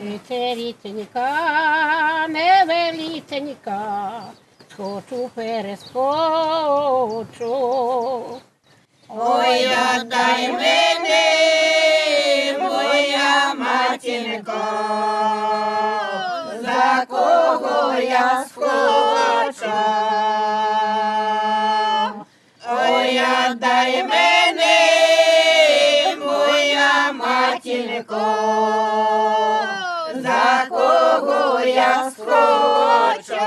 Річенька, невеличенька, схочу перескочу. Ой, отдай мене, моя матінко, за кого я схочу. Ой, отдай мене, моя матінко, за кого я схочу.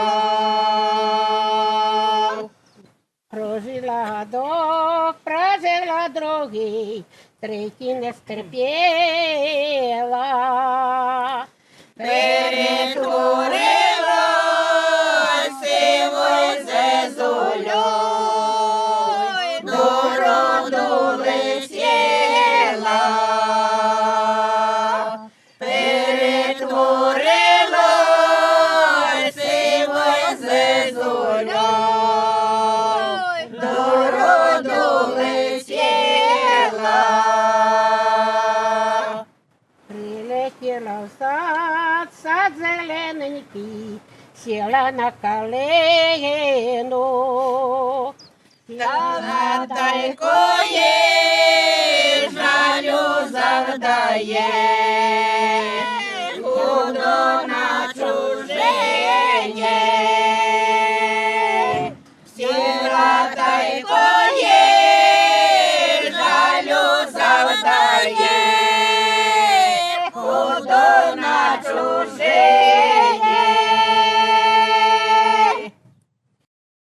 Прожила дороги, третій не стерпіла. Перетворилась сивою зозулею, до роду летіла. Перетворилась сивою зозулею, до роду летіла. Прилетіла в сад, сад зелененький, сіла на калину. Гадайкоє, жалю завдає, худо на чужеє.